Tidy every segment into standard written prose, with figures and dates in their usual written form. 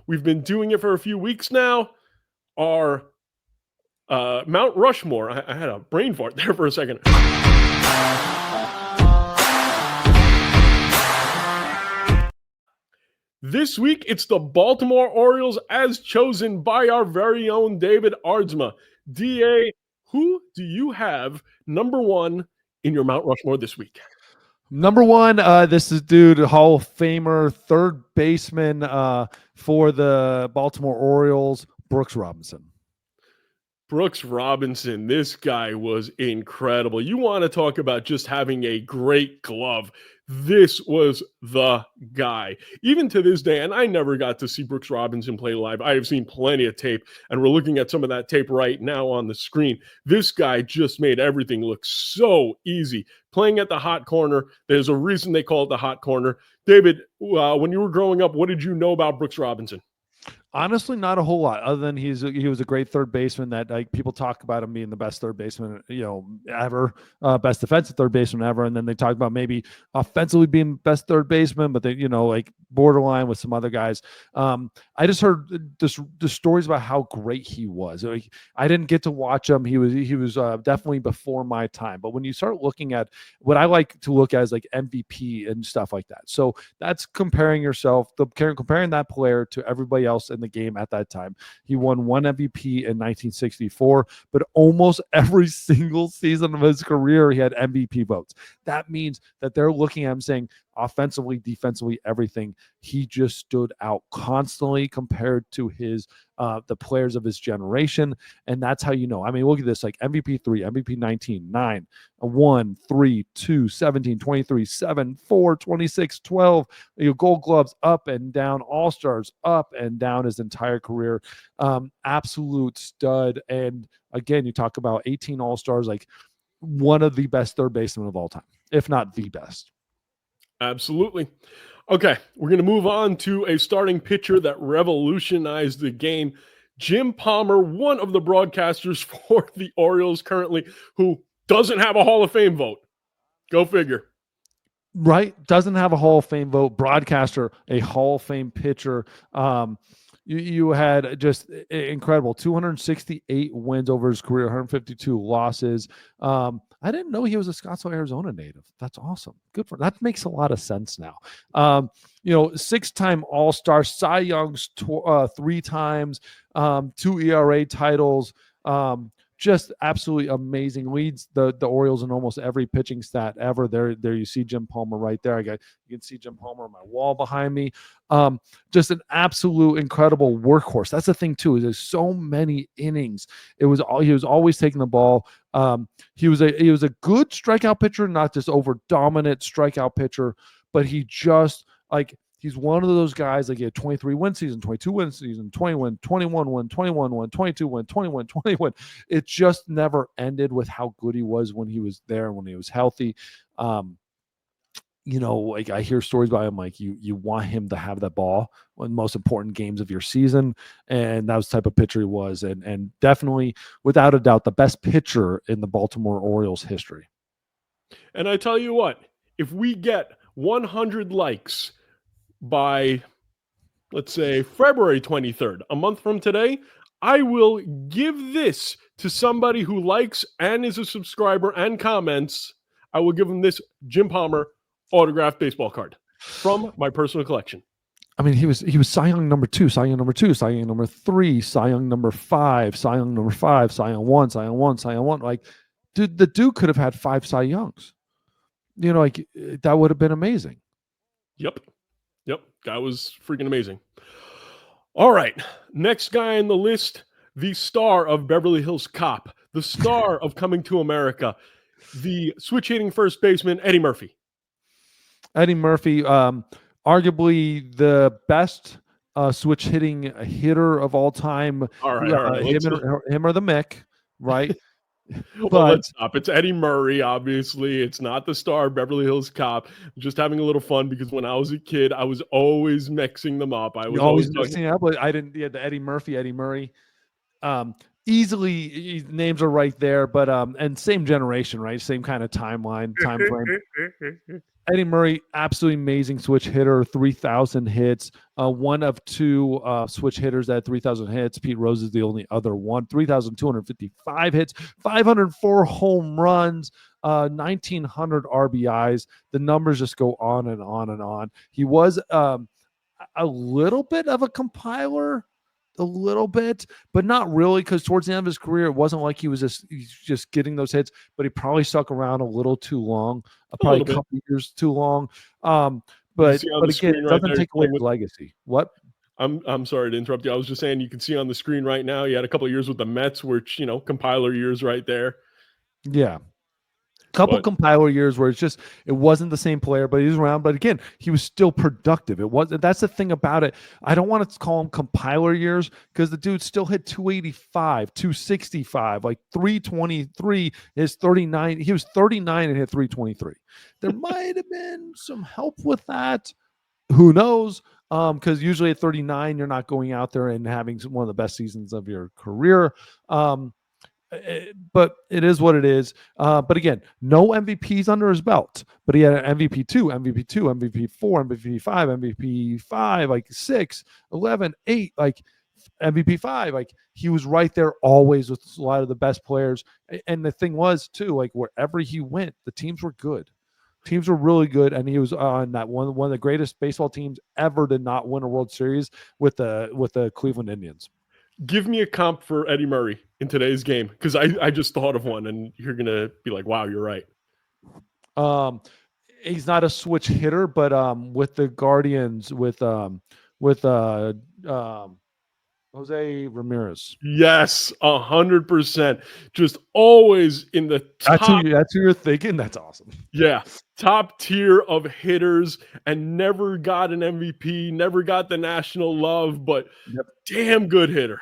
We've been doing it for a few weeks now. Our Mount Rushmore. I had a brain fart there for a second. This week, it's the Baltimore Orioles as chosen by our very own David Aardsma. DA, who do you have number one in your Mount Rushmore this week? Number one, this is Hall of Famer, third baseman for the Baltimore Orioles, Brooks Robinson. Brooks Robinson, this guy was incredible. You want to talk about just having a great glove. This was the guy. Even to this day, and I never got to see Brooks Robinson play live. I have seen plenty of tape, and we're looking at some of that tape right now on the screen. This guy just made everything look so easy. Playing at the hot corner, there's a reason they call it the hot corner. David, when you were growing up, what did you know about Brooks Robinson? Honestly, not a whole lot, other than he was a great third baseman. That people talk about him being the best third baseman ever, best defensive third baseman ever, and then they talk about maybe offensively being best third baseman, but they borderline with some other guys. I just heard the stories about how great he was. I didn't get to watch him. He was definitely before my time. But when you start looking at what I like to look at is like MVP and stuff like that. So that's comparing that player to everybody else in the game at that time. He won one MVP in 1964, but almost every single season of his career he had MVP votes. That means that they're looking at him saying, offensively, defensively, everything, he just stood out constantly compared to his the players of his generation. And that's how you know. I mean, look at this, like MVP 3, MVP 19, 9, 1, 3, 2, 17, 23, 7, 4, 26, 12, Gold Gloves up and down, All-Stars up and down his entire career. Absolute stud. And again, you talk about 18 All-Stars, like one of the best third basemen of all time, if not the best. Absolutely. Okay, we're going to move on to a starting pitcher that revolutionized the game. Jim Palmer, one of the broadcasters for the Orioles currently, who doesn't have a Hall of Fame vote. Go figure. Right? Doesn't have a Hall of Fame vote. Broadcaster, a Hall of Fame pitcher. You had just incredible 268 wins over his career, 152 losses. I didn't know he was a Scottsdale, Arizona native. That's awesome. Good for that. Makes a lot of sense now. 6-time All-Star, Cy Young's 3 times, 2 ERA titles. Just absolutely amazing. Leads the Orioles in almost every pitching stat ever. There you see Jim Palmer right there. You can see Jim Palmer on my wall behind me. Just an absolute incredible workhorse. That's the thing too. Is there's so many innings. He was always taking the ball. He was a good strikeout pitcher, not just over dominant strikeout pitcher, but he just he's one of those guys like he had 23 win season, 22 win season, 20 win, 21 win, 21 win, 22 win, 21, 20 win. It just never ended with how good he was when he was there and when he was healthy. I hear stories about him, like you want him to have that ball in the most important games of your season. And that was the type of pitcher he was. And definitely, without a doubt, the best pitcher in the Baltimore Orioles history. And I tell you what, if we get 100 likes by, let's say, February 23rd, a month from today, I will give this to somebody who likes and is a subscriber and comments. I will give them this Jim Palmer autographed baseball card from my personal collection. I mean, he was Cy Young number 2, Cy Young number 2, Cy Young number 3, Cy Young number 5, Cy Young number 5, Cy Young 1, Cy Young 1, Cy Young 1. Like, dude, the dude could have had 5 Cy Youngs. That would have been amazing. Yep. That was freaking amazing. All right. Next guy on the list, the star of Beverly Hills Cop, the star of Coming to America, the switch hitting first baseman, Eddie Murphy. Eddie Murphy, arguably the best switch hitting hitter of all time. All right. Him or the Mick, right? Well, let's stop. It's Eddie Murray, obviously. It's not the star Beverly Hills Cop. I'm just having a little fun because when I was a kid, I was always mixing them up. I was always mixing up, but I didn't. Yeah, the Eddie Murphy, Eddie Murray. Easily, names are right there, but and same generation, right? Same kind of time frame. Eddie Murray, absolutely amazing switch hitter, 3,000 hits. One of two switch hitters that had 3,000 hits. Pete Rose is the only other one. 3,255 hits, 504 home runs, 1,900 RBIs. The numbers just go on and on and on. He was a little bit of a compiler, a little bit, but not really, because towards the end of his career, it wasn't like he's just getting those hits, but he probably stuck around a little too long, A probably a little bit. couple years too long. You But see on but the again, screen it right doesn't there. take away his legacy. What? I'm sorry to interrupt you. I was just saying you can see on the screen right now. He had a couple of years with the Mets, which compiler years right there. Yeah. Couple But compiler years where it wasn't the same player, but he was around. But again, he was still productive. That's the thing about it. I don't want to call him compiler years because the dude still hit 285, 265, like 323 is 39. He was 39 and hit 323. There might have been some help with that. Who knows? Because usually at 39, you're not going out there and having one of the best seasons of your career. But it is what it is. But again, no MVPs under his belt. But he had an MVP 2, MVP 2, MVP 4, MVP 5, MVP 5, like 6, 11, 8, like MVP 5. Like he was right there always with a lot of the best players. And the thing was, too, like wherever he went, the teams were good. Teams were really good, and he was on that one of the greatest baseball teams ever to not win a World Series with the Cleveland Indians. give me a comp for Eddie Murray in today's game, because I just thought of one, and you're gonna be like, "Wow, you're right." He's not a switch hitter, but with the Guardians, with Jose Ramirez. Yes, 100%. Just always in the top. That's who you're thinking. That's awesome. Yeah, top tier of hitters, and never got an MVP, never got the national love, but damn good hitter.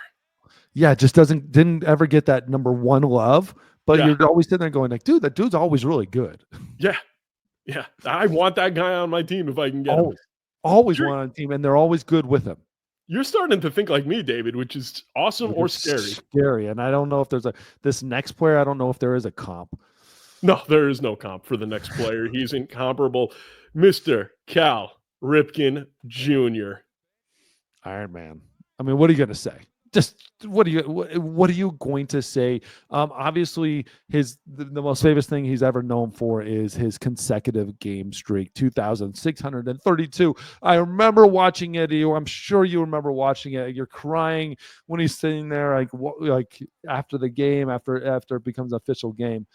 Yeah, just didn't ever get that number one love, but Yeah. you're always sitting there going like, dude, that dude's always really good. Yeah. Yeah. I want that guy on my team if I can get him. Always one on the team, and they're always good with him. You're starting to think like me, David, which is awesome or scary. Scary, and I don't know if there's this next player. I don't know if there is a comp. No, there is no comp for the next player. He's incomparable. Mr. Cal Ripken Jr. Iron Man. I mean, what are you going to say? Just what are you going to say? Obviously, the most famous thing he's ever known for is his consecutive game streak, 2,632. I remember watching it. I'm sure you remember watching it. You're crying when he's sitting there, like after the game, after it becomes an official game,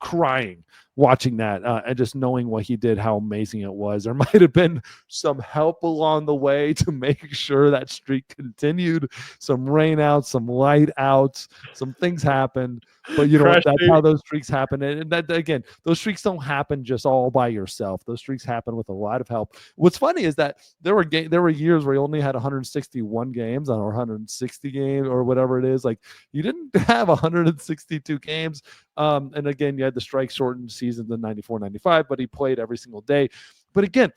crying watching that and just knowing what he did, how amazing it was. There might have been some help along the way to make sure that streak continued, some rain outs, some light outs, some things happened, but that's how those streaks happen. And that, again, those streaks don't happen just all by yourself. Those streaks happen with a lot of help. What's funny is that there were years where he only had 161 games or 160 games or whatever it is. Like you didn't have 162 games. And again, you had the strike shortened seasons in 94, 95, but he played every single day. But again,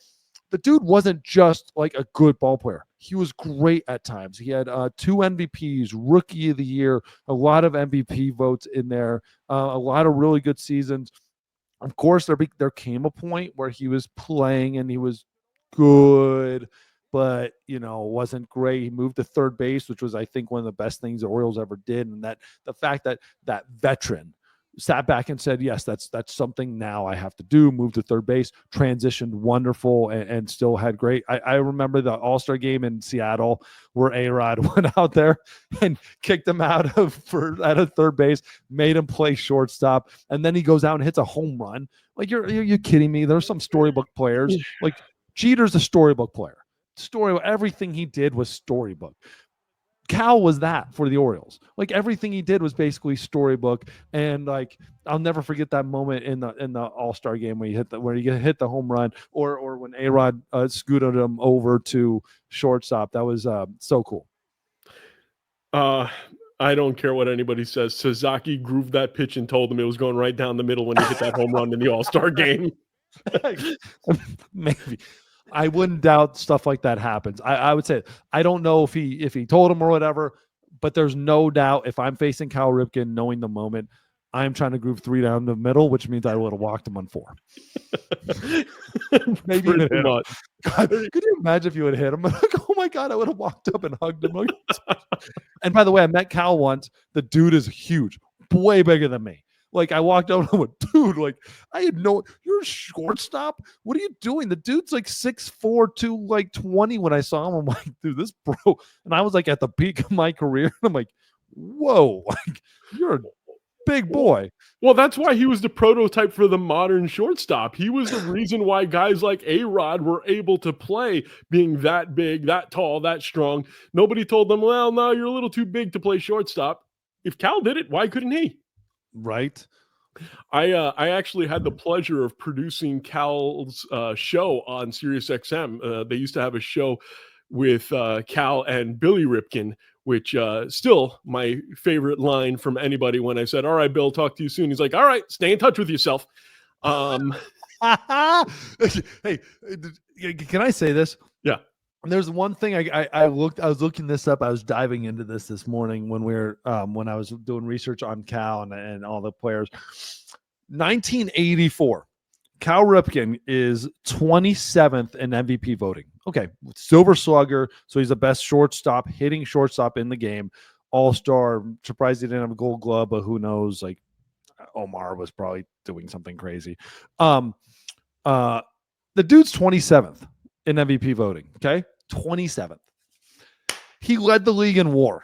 the dude wasn't just like a good ball player. He was great at times. He had 2 MVPs, Rookie of the Year, a lot of MVP votes in there, a lot of really good seasons. Of course, there came a point where he was playing and he was good, but wasn't great. He moved to third base, which was, I think, one of the best things the Orioles ever did. And that the fact that veteran sat back and said, yes, that's something now I have to do, move to third base, transitioned wonderful, and still had great. I remember the All-Star game in Seattle where A-Rod went out there and kicked him out of third base, made him play shortstop, and then he goes out and hits a home run. Like, you're kidding me? There's some storybook players. Like, Jeter's a storybook player. Everything he did was storybook. Cal was that for the Orioles. Like everything he did was basically storybook, and like I'll never forget that moment in the All-Star game where he hit the home run, or when A-Rod scooted him over to shortstop. That was so cool. I don't care what anybody says. Sasaki grooved that pitch and told him it was going right down the middle when he hit that home run in the All-Star game. Maybe. I wouldn't doubt stuff like that happens. I would say, I don't know if he told him or whatever, but there's no doubt if I'm facing Cal Ripken, knowing the moment, I'm trying to groove 3 down the middle, which means I would have walked him on 4. Maybe even hit him. God, could you imagine if you would hit him? Oh my God, I would have walked up and hugged him. And by the way, I met Cal once. The dude is huge, way bigger than me. Like I walked out and I went, dude, like I had you're a shortstop. What are you doing? The dude's like 6'4", 220 when I saw him. I'm like, dude, this bro. And I was like at the peak of my career. And I'm like, whoa, like you're a big boy. Well, that's why he was the prototype for the modern shortstop. He was the reason why guys like A-Rod were able to play, being that big, that tall, that strong. Nobody told them, well, no, you're a little too big to play shortstop. If Cal did it, why couldn't he? Right. I actually had the pleasure of producing Cal's show on SiriusXM. They used to have a show with Cal and Billy Ripken, which still my favorite line from anybody when I said, all right, Bill, talk to you soon. He's like, all right, stay in touch with yourself. Hey, can I say this? Yeah. There's one thing I was looking this up. I was diving into this morning when when I was doing research on Cal and all the players. 1984, Cal Ripken is 27th in MVP voting. Okay, Silver Slugger, so he's the best shortstop, hitting shortstop in the game. All-star. Surprised he didn't have a Gold Glove, but who knows? Like Omar was probably doing something crazy. The dude's 27th in MVP voting. Okay. 27th. He led the league in WAR.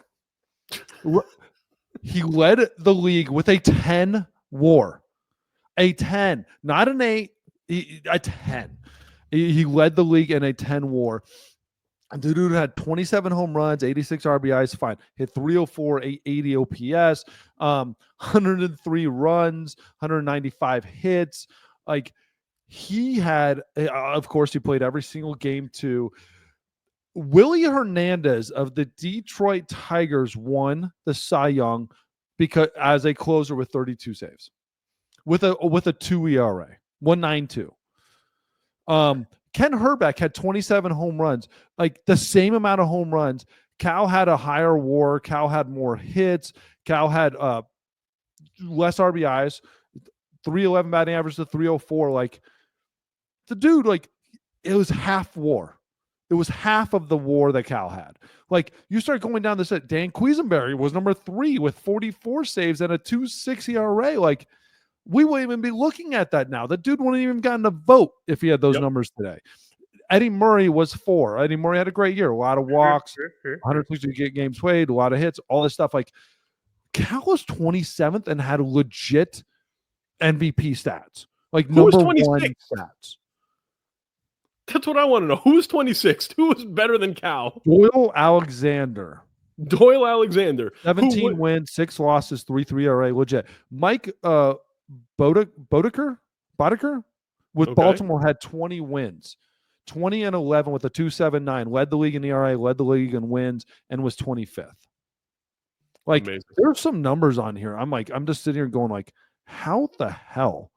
He led the league with a 10 WAR. A 10, not an 8, a 10. He led the league in a 10 WAR. And the dude had 27 home runs, 86 RBIs, fine. Hit 304, 880 OPS, 103 runs, 195 hits. Like he had, of course, he played every single game too. Willie Hernandez of the Detroit Tigers won the Cy Young because as a closer with 32 saves, with a 2 ERA, 1.92. Ken Herbeck had 27 home runs, like the same amount of home runs. Cal had a higher WAR. Cal had more hits. Cal had less RBIs, 311 batting average to 304. Like the dude, like it was half WAR. It was half of the WAR that Cal had. Like you start going down this, Dan Quisenberry was number 3 with 44 saves and a 2.6 ERA. Like we wouldn't even be looking at that now. The dude wouldn't even gotten a vote if he had those numbers today. Eddie Murray was 4. Eddie Murray had a great year. A lot of walks, 160 games played, a lot of hits, all this stuff. Like Cal was 27th and had legit MVP stats. Like number 1 stats. That's what I want to know. Who was 26th? Who was better than Cal? Doyle Alexander. 17 wins, 6 losses, 3.3 ERA, legit. Mike Boddicker with Baltimore had 20 wins. 20 and 11 with a 2.79. Led the league in ERA, led the league in wins, and was 25th. Like there's some numbers on here. I'm just sitting here going like, how the hell?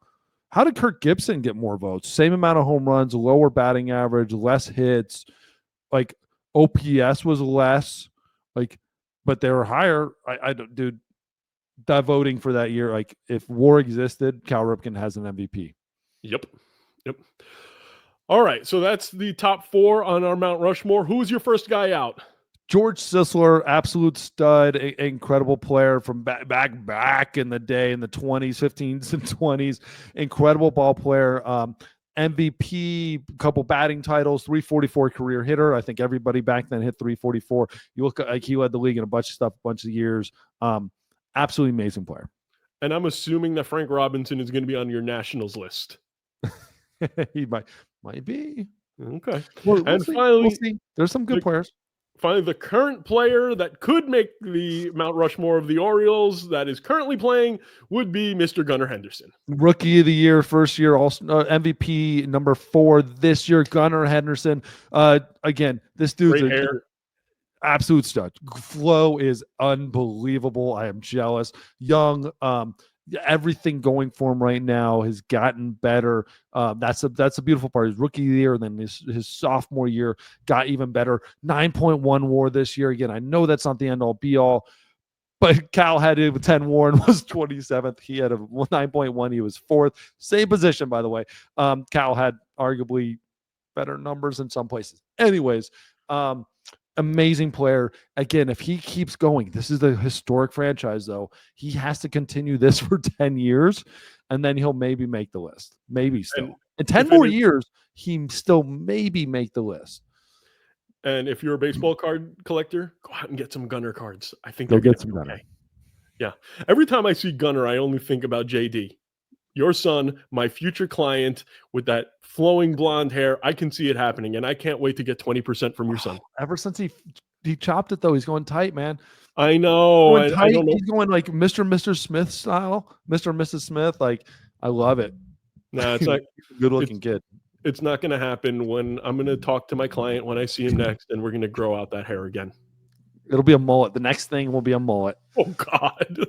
How did Kirk Gibson get more votes? Same amount of home runs, lower batting average, less hits. Like OPS was less. Like, but they were higher. I don't, dude. That voting for that year, like if WAR existed, Cal Ripken has an MVP. Yep. All right, so that's the top 4 on our Mount Rushmore. Who was your first guy out? George Sisler, absolute stud, incredible player from back in the day, in the 20s, 15s, and 20s. Incredible ball player. MVP, couple batting titles, 344 career hitter. I think everybody back then hit 344. You look like he led the league in a bunch of stuff, a bunch of years. Absolutely amazing player. And I'm assuming that Frank Robinson is going to be on your Nationals list. He might be. Okay. We'll see. Finally, there's some good players. Finally, the current player that could make the Mount Rushmore of the Orioles that is currently playing would be Mr. Gunnar Henderson. Rookie of the year, first year, MVP number 4 this year, Gunnar Henderson. Again, this dude's absolute stud. Flow is unbelievable. I am jealous. Young, everything going for him right now has gotten better. That's a beautiful part. His rookie year, and then his sophomore year got even better. 9.1 WAR this year. Again, I know that's not the end all be all, but Cal had it with 10 WAR and was 27th. He had a 9.1. He was 4th. Same position, by the way. Cal had arguably better numbers in some places. Anyways, amazing player. Again, if he keeps going, this is the historic franchise, though. He has to continue this for 10 years, and then he'll maybe make the list. Maybe still. In 10 more years, he still maybe make the list. And if you're a baseball card collector, go out and get some Gunner cards. I think Go you're get some Gunner. Yeah. Every time I see Gunner, I only think about JD. Your son, my future client with that flowing blonde hair. I can see it happening, and I can't wait to get 20% from your son. Ever since he chopped it, though, he's going tight, man. I know. I don't know. He's going like Mr. and Mrs. Smith style. Mr. and Mrs. Smith. Like, I love it. No, it's not. Good looking kid. It's not going to happen. When I'm going to talk to my client when I see him next, and we're going to grow out that hair again. It'll be a mullet. The next thing will be a mullet. Oh, God.